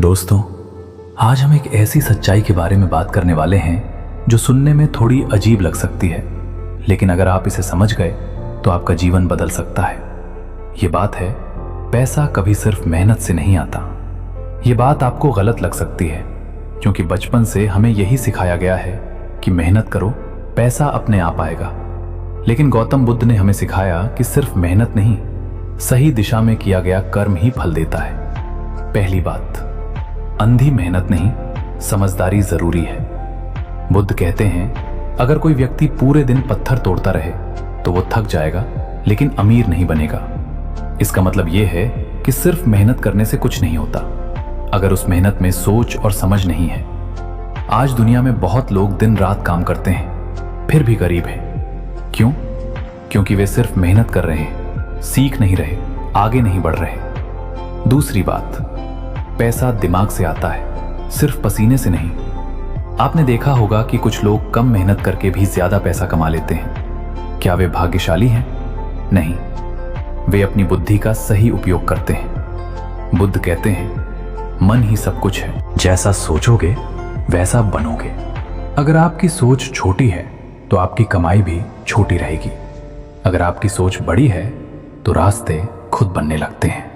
दोस्तों, आज हम एक ऐसी सच्चाई के बारे में बात करने वाले हैं जो सुनने में थोड़ी अजीब लग सकती है, लेकिन अगर आप इसे समझ गए तो आपका जीवन बदल सकता है। ये बात है, पैसा कभी सिर्फ मेहनत से नहीं आता। ये बात आपको गलत लग सकती है क्योंकि बचपन से हमें यही सिखाया गया है कि मेहनत करो, पैसा अपने आप आएगा। लेकिन गौतम बुद्ध ने हमें सिखाया कि सिर्फ मेहनत नहीं, सही दिशा में किया गया कर्म ही फल देता है। पहली बात, अंधी मेहनत नहीं, समझदारी जरूरी है। बुद्ध कहते हैं, अगर कोई व्यक्ति पूरे दिन पत्थर तोड़ता रहे तो वो थक जाएगा लेकिन अमीर नहीं बनेगा। इसका मतलब ये है कि सिर्फ मेहनत करने से कुछ नहीं होता अगर उस मेहनत में सोच और समझ नहीं है। आज दुनिया में बहुत लोग दिन रात काम करते हैं फिर भी गरीब हैं। क्यों? क्योंकि वे सिर्फ मेहनत कर रहे हैं, सीख नहीं रहे, आगे नहीं बढ़ रहे। दूसरी बात, पैसा दिमाग से आता है, सिर्फ पसीने से नहीं। आपने देखा होगा कि कुछ लोग कम मेहनत करके भी ज्यादा पैसा कमा लेते हैं। क्या वे भाग्यशाली हैं? नहीं, वे अपनी बुद्धि का सही उपयोग करते हैं। बुद्ध कहते हैं, मन ही सब कुछ है, जैसा सोचोगे वैसा बनोगे। अगर आपकी सोच छोटी है तो आपकी कमाई भी छोटी रहेगी। अगर आपकी सोच बड़ी है तो रास्ते खुद बनने लगते हैं।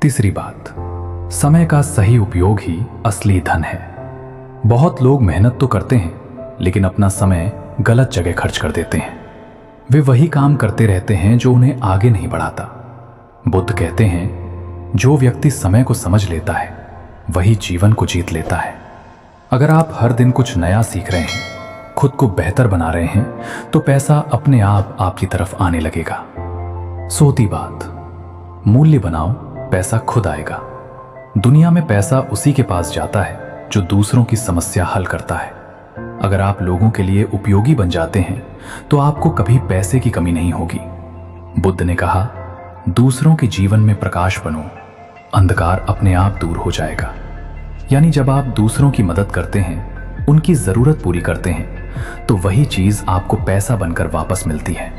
तीसरी बात, समय का सही उपयोग ही असली धन है। बहुत लोग मेहनत तो करते हैं लेकिन अपना समय गलत जगह खर्च कर देते हैं। वे वही काम करते रहते हैं जो उन्हें आगे नहीं बढ़ाता। बुद्ध कहते हैं, जो व्यक्ति समय को समझ लेता है वही जीवन को जीत लेता है। अगर आप हर दिन कुछ नया सीख रहे हैं, खुद को बेहतर बना रहे हैं, तो पैसा अपने आप आपकी तरफ आने लगेगा। चौथी बात, मूल्य बनाओ, पैसा खुद आएगा। दुनिया में पैसा उसी के पास जाता है जो दूसरों की समस्या हल करता है। अगर आप लोगों के लिए उपयोगी बन जाते हैं तो आपको कभी पैसे की कमी नहीं होगी। बुद्ध ने कहा, दूसरों के जीवन में प्रकाश बनो, अंधकार अपने आप दूर हो जाएगा। यानी जब आप दूसरों की मदद करते हैं, उनकी जरूरत पूरी करते हैं, तो वही चीज आपको पैसा बनकर वापस मिलती है।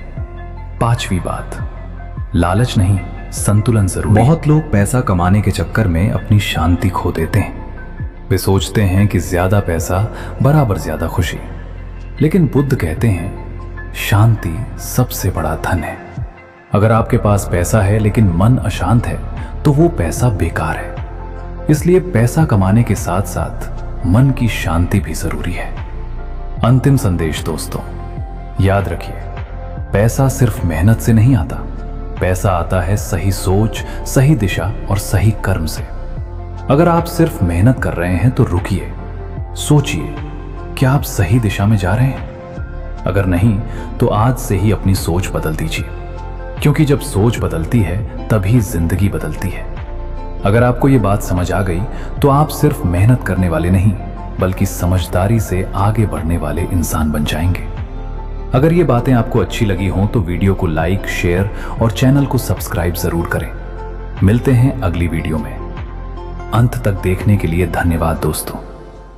पांचवी बात, लालच नहीं, संतुलन जरूरी। बहुत लोग पैसा कमाने के चक्कर में अपनी शांति खो देते हैं। वे सोचते हैं कि ज्यादा पैसा बराबर ज्यादा खुशी। लेकिन बुद्ध कहते हैं, शांति सबसे बड़ा धन है। अगर आपके पास पैसा है लेकिन मन अशांत है तो वो पैसा बेकार है। इसलिए पैसा कमाने के साथ साथ मन की शांति भी जरूरी है। अंतिम संदेश दोस्तों, याद रखिए, पैसा सिर्फ मेहनत से नहीं आता। पैसा आता है सही सोच, सही दिशा और सही कर्म से। अगर आप सिर्फ मेहनत कर रहे हैं तो रुकिए, सोचिए, क्या आप सही दिशा में जा रहे हैं? अगर नहीं तो आज से ही अपनी सोच बदल दीजिए, क्योंकि जब सोच बदलती है तभी जिंदगी बदलती है। अगर आपको ये बात समझ आ गई तो आप सिर्फ मेहनत करने वाले नहीं बल्कि समझदारी से आगे बढ़ने वाले इंसान बन जाएंगे। अगर ये बातें आपको अच्छी लगी हों तो वीडियो को लाइक, शेयर और चैनल को सब्सक्राइब जरूर करें। मिलते हैं अगली वीडियो में। अंत तक देखने के लिए धन्यवाद दोस्तों।